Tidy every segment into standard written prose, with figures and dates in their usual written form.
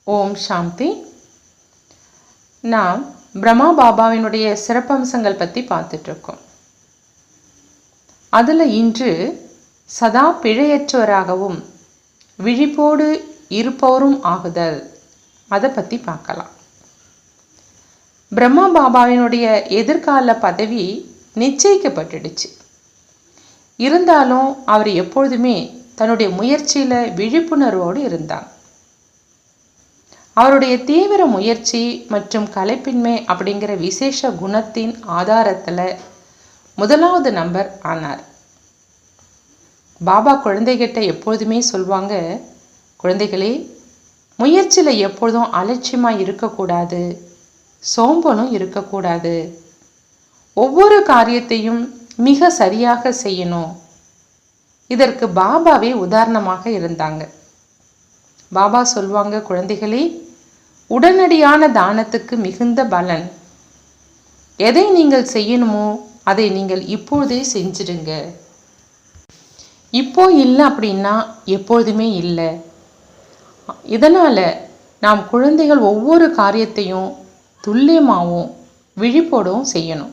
ஓம் சாந்தி. நாம் பிரம்மா பாபாவினுடைய சிறப்பம்சங்கள் பற்றி பார்த்துட்ருக்கோம். அதில் இன்று சதா பிழையற்றவராகவும் விழிப்போடு இருப்பவரும் ஆகுதல், அதை பற்றி பார்க்கலாம். பிரம்மா பாபாவினுடைய எதிர்கால பதவி நிச்சயிக்கப்பட்டுடுச்சு. இருந்தாலும் அவர் எப்பொழுதுமே தன்னுடைய முயற்சியில் விழிப்புணர்வோடு இருந்தார். அவருடைய தீவிர முயற்சி மற்றும் கலைப்பின்மை அப்படிங்கிற விசேஷ குணத்தின் ஆதாரத்தில் முதலாவது நம்பர் ஆனார். பாபா குழந்தைகிட்ட எப்பொழுதுமே சொல்வாங்க, குழந்தைகளே, முயற்சியில் எப்பொழுதும் அலட்சியமாக இருக்கக்கூடாது, சோம்பலும் இருக்கக்கூடாது, ஒவ்வொரு காரியத்தையும் மிக சரியாக செய்யணும். இதற்கு பாபாவே உதாரணமாக இருந்தாங்க. பாபா சொல்வாங்க, குழந்தைகளே, உடனடியான தானத்துக்கு மிகுந்த பலன். எதை நீங்கள் செய்யணுமோ அதை நீங்கள் இப்பொழுதே செஞ்சிடுங்க. இப்போ இல்லை அப்படின்னா எப்பொழுதுமே இல்லை. இதனால் நாம் குழந்தைகள் ஒவ்வொரு காரியத்தையும் துல்லியமாகவும் விழிப்போடும் செய்யணும்.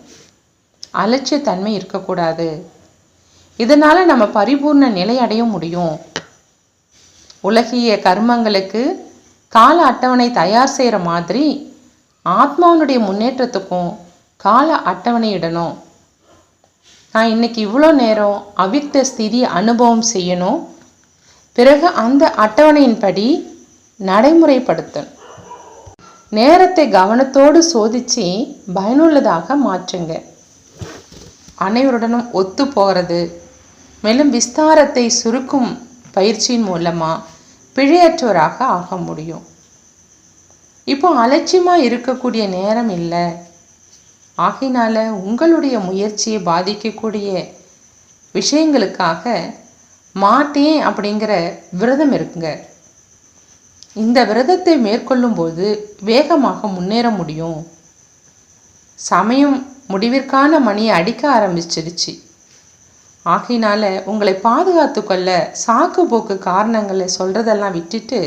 அலட்சியத்தன்மை இருக்கக்கூடாது. இதனால் நம்ம பரிபூர்ண நிலை அடைய முடியும். உலகிய கர்மங்களுக்கு கால அட்டவணை தயார் செய்கிற மாதிரி ஆத்மாவனுடைய முன்னேற்றத்துக்கும் கால அட்டவணை இடணும். நான் இன்னைக்கு இவ்வளோ நேரம் அவிக்த ஸ்திதி அனுபவம் செய்யணும், பிறகு அந்த அட்டவணையின்படி நடைமுறைப்படுத்தணும். நேரத்தை கவனத்தோடு சோதித்து பயனுள்ளதாக மாற்றுங்க. அனைவருடனும் ஒத்து போகிறது, மேலும் விஸ்தாரத்தை சுருக்கும் பயிற்சியின் மூலமாக பிழையற்றவராக ஆக முடியும். இப்போ அலட்சியமாக இருக்கக்கூடிய நேரம் இல்லை. ஆகையினால உங்களுடைய முயற்சியை பாதிக்கக்கூடிய விஷயங்களுக்காக மாட்டேன் அப்படிங்கிற விரதம் இருக்குங்க. இந்த விரதத்தை மேற்கொள்ளும்போது வேகமாக முன்னேற முடியும். சமயம் முடிவிற்கான மணியை அடிக்க ஆரம்பிச்சிடுச்சு. ஆகையினால உங்களை பாதுகாத்து கொள்ள சாக்கு போக்கு காரணங்களை சொல்கிறதெல்லாம் விட்டுட்டு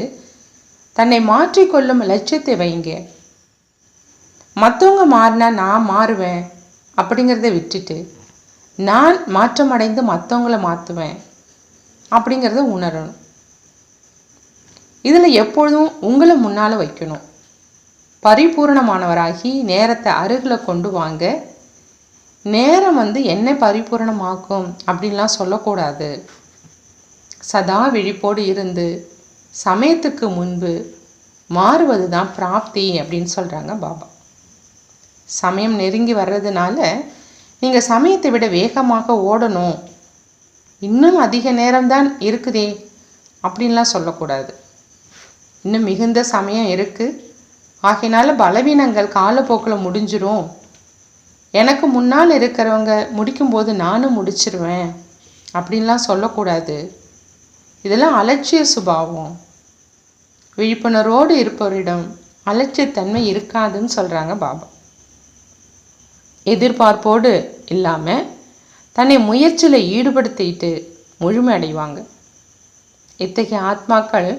தன்னை மாற்றிக்கொள்ளும் லட்சியத்தை வைங்க. மற்றவங்க மாறினா நான் மாறுவேன் அப்படிங்கிறத விட்டுட்டு நான் மாற்றமடைந்து மற்றவங்கள மாற்றுவேன் அப்படிங்கிறத உணரணும். இதில் எப்பொழுதும் உங்களை முன்னால் வைக்கணும். பரிபூரணமானவராகி நேரத்தை அருகில் கொண்டு வாங்க. நேரம் என்னை பரிபூரணமாக்கும் அப்படின்லாம் சொல்லக்கூடாது. சதா விழிப்போடு இருந்து சமயத்துக்கு முன்பு மாறுவது தான் பிராப்தி அப்படின்னு சொல்கிறாங்க பாபா. சமயம் நெருங்கி வர்றதுனால நீங்கள் சமயத்தை விட வேகமாக ஓடணும், இன்னும் அதிக நேரம்தான் இருக்குதே அப்படின்லாம் சொல்லக்கூடாது. இன்னும் மிகுந்த சமயம் இருக்குது, ஆகையினால பலவீனங்கள் காலப்போக்கில் முடிஞ்சிரும், எனக்கு முன்னால் இருக்கிறவங்க முடிக்கும்போது நானும் முடிச்சிருவேன் அப்படின்லாம் சொல்லக்கூடாது. இதெல்லாம் அலட்சிய சுபாவம். விழிப்புணர்வோடு இருப்பவரிடம் அலட்சியத்தன்மை இருக்காதுன்னு சொல்கிறாங்க பாபா. எதிர்பார்ப்போடு இல்லாமல் தன்னை முயற்சியில் ஈடுபடுத்திட்டு முழுமை அடைவாங்க. இத்தகைய ஆத்மாக்கள்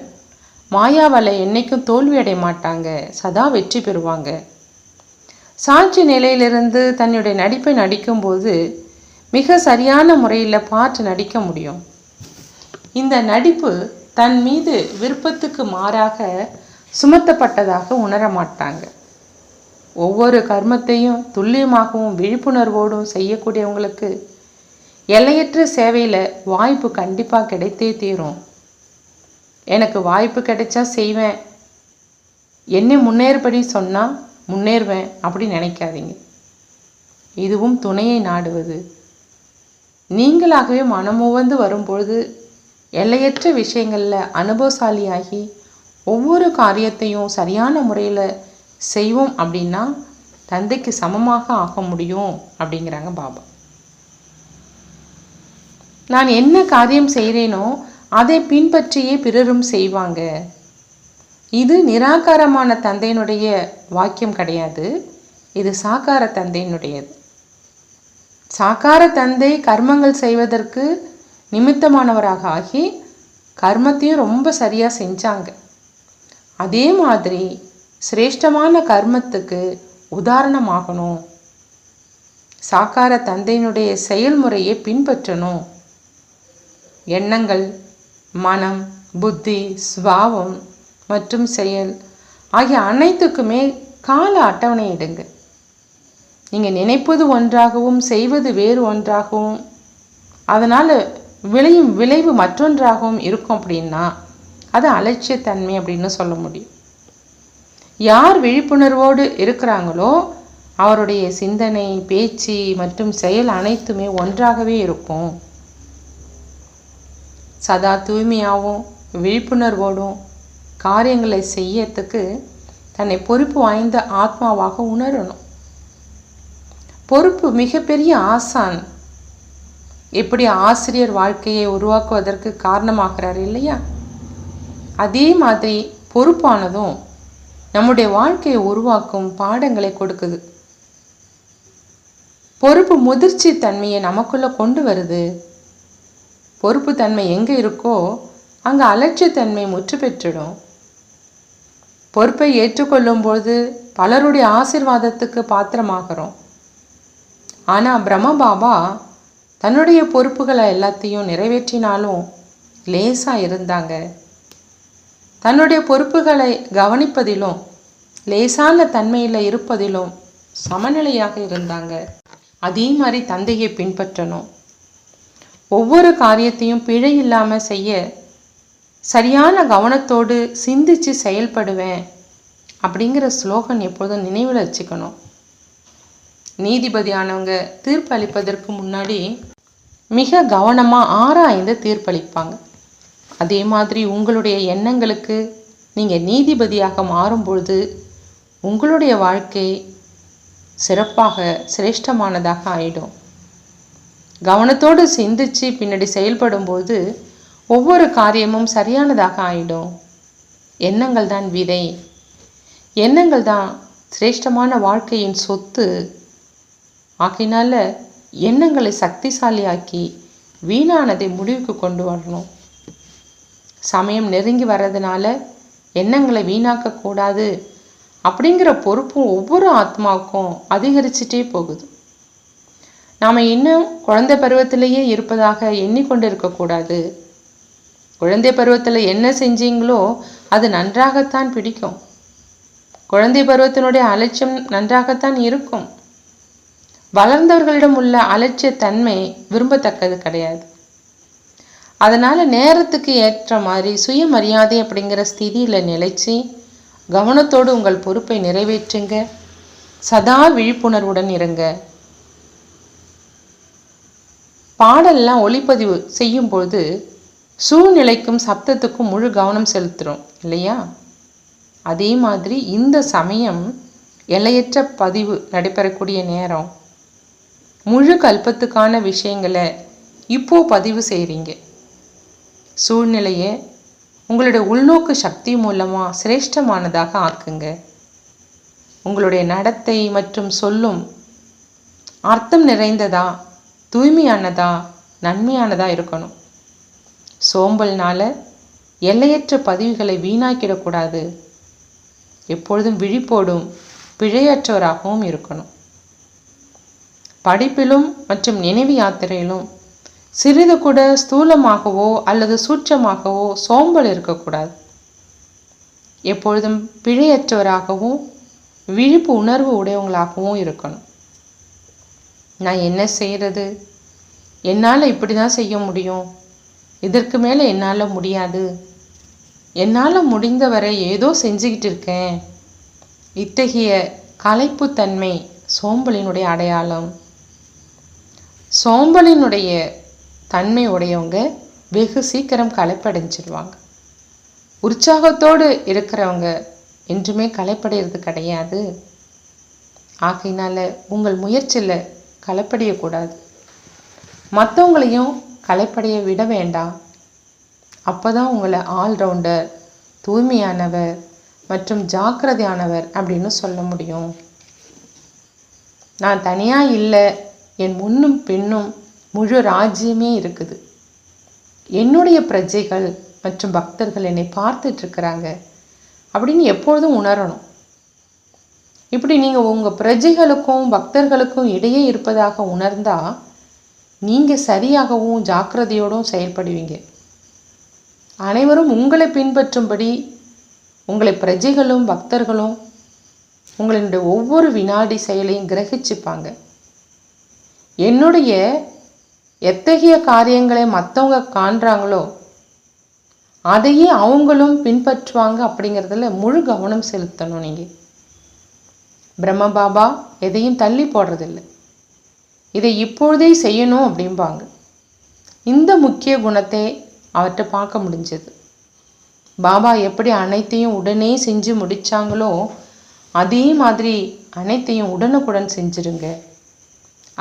மாயாவால் என்றைக்கும் தோல்வி அடைய மாட்டாங்க, சதா வெற்றி பெறுவாங்க. சாட்சி நிலையிலிருந்து தன்னுடைய நடிப்பை நடிக்கும்போது மிக சரியான முறையில் பார்த்து நடிக்க முடியும். இந்த நடிப்பு தன் மீது விருப்பத்துக்கு மாறாக சுமத்தப்பட்டதாக உணர மாட்டாங்க. ஒவ்வொரு கர்மத்தையும் துல்லியமாகவும் விழிப்புணர்வோடும் செய்யக்கூடியவங்களுக்கு எல்லையற்ற சேவையில் வாய்ப்பு கண்டிப்பாக கிடைத்தே தீரும். எனக்கு வாய்ப்பு கிடைச்சா செய்வேன், என்னை முன்னேறுபடி சொன்னால் முன்னேறுவேன் அப்படி நினைக்காதீங்க. இதுவும் துணையை நாடுவது. நீங்களாகவே மனமுவந்து வரும்பொழுது எல்லையற்ற விஷயங்களில் அனுபவசாலியாகி ஒவ்வொரு காரியத்தையும் சரியான முறையில் செய்வோம் அப்படின்னா தந்தைக்கு சமமாக ஆக முடியும் அப்படிங்கிறாங்க பாபா. நான் என்ன காரியம் செய்கிறேனோ அதை பின்பற்றியே பிறரும் செய்வாங்க. இது நிராகாரமான தந்தையினுடைய வாக்கியம் கிடையாது, இது சாக்கார தந்தையினுடையது. சாக்கார தந்தை கர்மங்கள் செய்வதற்கு நிமித்தமானவராக ஆகி கர்மத்தையும் ரொம்ப சரியாக செஞ்சாங்க. அதே மாதிரி சிரேஷ்டமான கர்மத்துக்கு உதாரணமாகணும். சாக்கார தந்தையினுடைய செயல்முறையை பின்பற்றணும். எண்ணங்கள், மனம், புத்தி, சுபாவம் மற்றும் செயல் ஆகிய அனைத்துக்குமே கால அட்டவணை இடுங்க. நீங்கள் நினைப்பது ஒன்றாகவும் செய்வது வேறு ஒன்றாகவும் அதனால் விளையும் விளைவு மற்றொன்றாகவும் இருக்கும் அப்படின்னா அது அலட்சியத்தன்மை அப்படின்னு சொல்ல முடியும். யார் விழிப்புணர்வோடு இருக்கிறாங்களோ அவருடைய சிந்தனை, பேச்சு மற்றும் செயல் அனைத்துமே ஒன்றாகவே இருக்கும். சதா தூய்மையாகவும் விழிப்புணர்வோடும் காரியங்களை செய்யறதுக்கு தன்னை பொறுப்பு வாய்ந்த ஆத்மாவாக உணரணும். பொறுப்பு மிகப்பெரிய ஆசான். எப்படி ஆசிரியர் வாழ்க்கையை உருவாக்குவதற்கு காரணமாகிறார் இல்லையா? அதே மாதிரி பொறுப்பானதும் நம்முடைய வாழ்க்கையை உருவாக்கும் பாடங்களை கொடுக்குது. பொறுப்பு முதிர்ச்சி தன்மையை நமக்குள்ள கொண்டு வருது. பொறுப்பு தன்மை எங்கே இருக்கோ அங்கே அலட்சியத்தன்மை முற்று பெற்றிடும். பொறுப்பை ஏற்றுக்கொள்ளும்போது பலருடைய ஆசீர்வாதத்துக்கு பாத்திரமாகிறோம். ஆனால் பிரம்மபாபா தன்னுடைய பொறுப்புகளை எல்லாத்தையும் நிறைவேற்றினாலும் லேசாக இருந்தாங்க. தன்னுடைய பொறுப்புகளை கவனிப்பதிலும் லேசான தன்மையில் இருப்பதிலும் சமநிலையாக இருந்தாங்க. அதே மாதிரி தந்தையை பின்பற்றணும். ஒவ்வொரு காரியத்தையும் பிழை இல்லாமல் செய்ய சரியான கவனத்தோடு சிந்திச்சு செயல்படுவேன் அப்படிங்கிற ஸ்லோகன் எப்போதும் நினைவில் வச்சுக்கணும். நீதிபதியானவங்க தீர்ப்பு அளிப்பதற்கு முன்னாடி மிக கவனமாக ஆராய்ந்து தீர்ப்பளிப்பாங்க. அதே மாதிரி உங்களுடைய எண்ணங்களுக்கு நீங்கள் நீதிபதியாக மாறும்பொழுது உங்களுடைய வாழ்க்கை சிறப்பாக சிரேஷ்டமானதாக ஆயிடும். கவனத்தோடு சிந்திச்சு பின்னாடி செயல்படும்போது ஒவ்வொரு காரியமும் சரியானதாக ஆயிடும். எண்ணங்கள் தான் விதை. எண்ணங்கள் தான் சிரேஷ்டமான வாழ்க்கையின் சொத்து. ஆகையினால எண்ணங்களை சக்திசாலியாக்கி வீணானதை முடிவுக்கு கொண்டு வரணும். சமயம் நெருங்கி வர்றதுனால எண்ணங்களை வீணாக்கக்கூடாது அப்படிங்கிற பொறுப்பும் ஒவ்வொரு ஆத்மாவுக்கும் அதிகரிச்சுட்டே போகுது. நாம் இன்னும் குழந்தை பருவத்திலேயே இருப்பதாக எண்ணிக்கொண்டு இருக்கக்கூடாது. குழந்தை பருவத்தில் என்ன செஞ்சீங்களோ அது நன்றாகத்தான் பிடிக்கும். குழந்தை பருவத்தினுடைய அலட்சியம் நன்றாகத்தான் இருக்கும். வளர்ந்தவர்களிடம் உள்ள அலட்சிய தன்மை விரும்பத்தக்கது கிடையாது. அதனால் நேரத்துக்கு ஏற்ற மாதிரி சுயமரியாதை அப்படிங்கிற ஸ்திதியில் நிலைச்சி கவனத்தோடு உங்கள் பொறுப்பை நிறைவேற்றுங்க. சதா விழிப்புணர்வுடன் இருங்க. பாடல்லாம் ஒளிப்பதிவு செய்யும்போது சூழ்நிலைக்கும் சப்தத்துக்கும் முழு கவனம் செலுத்துகிறோம் இல்லையா? அதே மாதிரி இந்த சமயம் எல்லையற்ற பதிவு நடைபெறக்கூடிய நேரம். முழு கல்பத்துக்கான விஷயங்களை இப்போ பதிவு செய்கிறீங்க. சூழ்நிலையை உங்களுடைய உள்நோக்கு சக்தி மூலமாக சிரேஷ்டமானதாக ஆக்குங்க. உங்களுடைய நடத்தை மற்றும் சொல்லும் அர்த்தம் நிறைந்ததா, தூய்மையானதா, நன்மையானதா இருக்கணும். சோம்பல்னால எல்லையற்ற பதிவுகளை வீணாக்கிடக்கூடாது. எப்பொழுதும் விழிப்போடும் பிழையற்றவராகவும் இருக்கணும். படிப்பிலும் மற்றும் நினைவு யாத்திரையிலும் சிறிது கூட ஸ்தூலமாகவோ அல்லது சூட்சமாகவோ சோம்பல் இருக்கக்கூடாது. எப்பொழுதும் பிழையற்றவராகவும் விழிப்பு உணர்வு உடையவங்களாகவும் இருக்கணும். நான் என்ன செய்கிறது? என்னால் இப்படி தான் செய்ய முடியும், இதற்கு மேலே என்னால் முடியாது, என்னால் முடிந்தவரை ஏதோ செஞ்சுக்கிட்டு இருக்கேன். இத்தகைய களைப்புத்தன்மை சோம்பலினுடைய அடையாளம். சோம்பலினுடைய தன்மை உடையவங்க வெகு சீக்கிரம் களைப்படைஞ்சிடுவாங்க. உற்சாகத்தோடு இருக்கிறவங்க என்றுமே களைப்படைகிறது கிடையாது. ஆகையினால உங்கள் முயற்சியில் களைப்படையக்கூடாது. மற்றவங்களையும் களைப்படைய விட வேண்டாம். அப்போ தான் உங்களை ஆல்ரவுண்டர், தூய்மையானவர் மற்றும் ஜாக்கிரதையானவர் அப்படின்னு சொல்ல முடியும். நான் தனியாக இல்லை, என் முன்னும் பின்னும் முழு ராஜ்யமே இருக்குது. என்னுடைய பிரஜைகள் மற்றும் பக்தர்கள் என்னை பார்த்துட்ருக்கிறாங்க. அப்படின்னு எப்பொழுதும் உணரணும். இப்படி நீங்கள் உங்கள் பிரஜைகளுக்கும் பக்தர்களுக்கும் இடையே இருப்பதாக உணர்ந்தால் நீங்கள் சரியாகவும் ஜாக்கிரதையோடும் செயல்படுவீங்க. அனைவரும் உங்களை பின்பற்றும்படி உங்களை பிரஜைகளும் பக்தர்களும் உங்களுடைய ஒவ்வொரு வினாடி செயலையும் கிரகிச்சுப்பாங்க. என்னுடைய எத்தகைய காரியங்களை மற்றவங்க காண்றாங்களோ அதையே அவங்களும் பின்பற்றுவாங்க அப்படிங்கிறதுல முழு கவனம் செலுத்தணும். நீங்கள் பிரம்ம பாபா எதையும் தள்ளி போடுறதில்லை. இதை இப்பொழுதே செய்யணும் அப்படிம்பாங்க. இந்த முக்கிய குணத்தை அவர்கிட்ட பார்க்க முடிஞ்சது. பாபா எப்படி அனைத்தையும் உடனே செஞ்சு முடித்தாங்களோ அதே மாதிரி அனைத்தையும் உடனுக்குடன் செஞ்சிருங்க.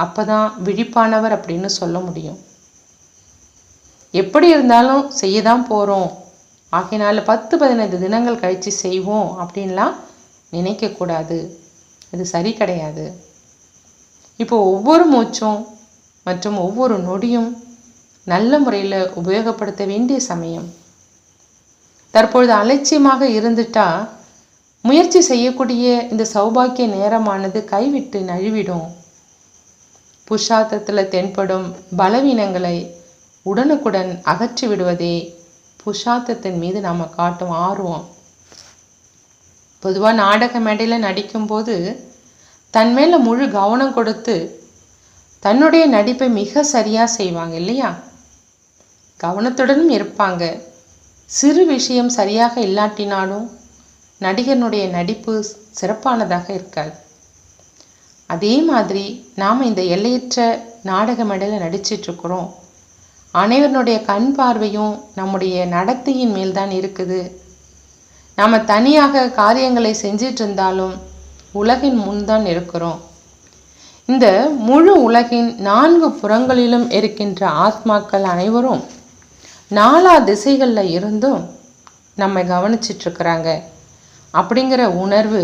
அப்போ தான் விழிப்பானவர் அப்படின்னு சொல்ல முடியும். எப்படி இருந்தாலும் செய்ய தான் போகிறோம், ஆகையினால 10-15 தினங்கள் கழித்து செய்வோம் அப்படின்லாம் நினைக்கக்கூடாது. அது சரி கிடையாது. இப்போ ஒவ்வொரு மூச்சும் மற்றும் ஒவ்வொரு நொடியும் நல்ல முறையில் உபயோகப்படுத்த வேண்டிய சமயம். தற்பொழுது அலட்சியமாக இருந்துட்டா முயற்சி செய்யக்கூடிய இந்த சௌபாக்கிய நேரமானது கைவிட்டு நழுவிடும். புருஷார்த்தத்தில் தென்படும் பலவீனங்களை உடனுக்குடன் அகற்றி விடுவதே புருஷார்த்தத்தின் மீது நாம் காட்டும் ஆர்வம். பொதுவாக நாடக மேடையில் நடிக்கும்போது தன் மேலே முழு கவனம் கொடுத்து தன்னுடைய நடிப்பை மிக சரியாக செய்வாங்க இல்லையா? கவனத்துடனும் இருப்பாங்க. சிறு விஷயம் சரியாக இல்லாட்டினாலும் நடிகனுடைய நடிப்பு சிறப்பானதாக இருக்காது. அதே மாதிரி நாம் இந்த எல்லையற்ற நாடக மேடையில் நடிச்சிட்ருக்குறோம். அனைவருடைய கண் பார்வையும் நம்முடைய நடத்தையின் மேல் தான் இருக்குது. நாம் தனியாக காரியங்களை செஞ்சிட்டு இருந்தாலும் உலகின் முன்தான் இருக்கிறோம். இந்த முழு உலகின் 4 புறங்களிலும் இருக்கின்ற ஆத்மாக்கள் அனைவரும் 4 திசைகளில் இருந்தும் நம்மை கவனிச்சிட்ருக்கிறாங்க அப்படிங்கிற உணர்வு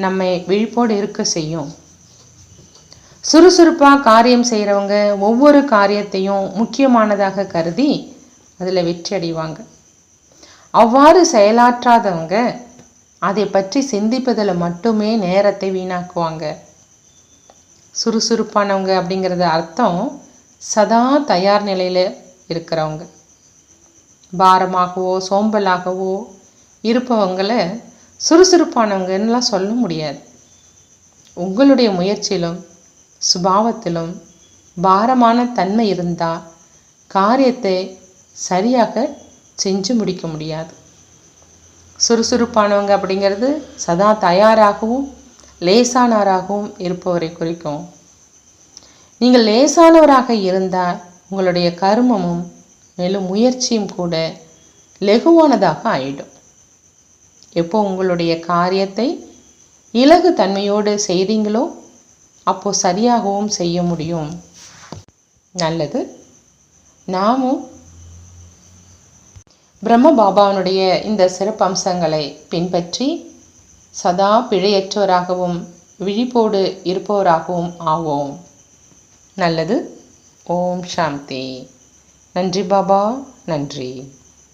நம்மை விழிப்போடு இருக்க செய்யும். சுறுசுறுப்பாக காரியம் செய்கிறவங்க ஒவ்வொரு காரியத்தையும் முக்கியமானதாக கருதி அதில் வெற்றி அடைவாங்க. அவ்வாறு செயலாற்றாதவங்க அதை பற்றி சிந்திப்பதில் மட்டுமே நேரத்தை வீணாக்குவாங்க. சுறுசுறுப்பானவங்க அப்படிங்கிறது அர்த்தம் சதா தயார் நிலையில் இருக்கிறவங்க. பாரமாகவோ சோம்பலாகவோ இருப்பவங்களை சுறுசுறுப்பானவங்கன்னெலாம் சொல்ல முடியாது. உங்களுடைய முயற்சியிலும் சுபாவத்திலும் பாரமான தன்மை இருந்தால் காரியத்தை சரியாக செஞ்சு முடிக்க முடியாது. சுறுசுறுப்பானவங்க அப்படிங்கிறது சதா தயாராகவும் லேசானவராகவும் இருப்பவரை குறிக்கும். நீங்கள் லேசானவராக இருந்தால் உங்களுடைய கர்மமும் மேலும் முயற்சியும் கூட லெகுவானதாக ஆயிடும். எப்போ உங்களுடைய காரியத்தை இலகு தன்மையோடு செய்கிறீங்களோ அப்போ சரியாகவும் செய்ய முடியும். நல்லது. நாமும் பிரம்ம பாபாவனுடைய இந்த சிறப்பம்சங்களை பின்பற்றி சதா பிழையற்றவராகவும் விழிப்போடு இருப்பவராகவும் ஆவோம். நல்லது. ஓம் சாந்தி. நன்றி பாபா, நன்றி.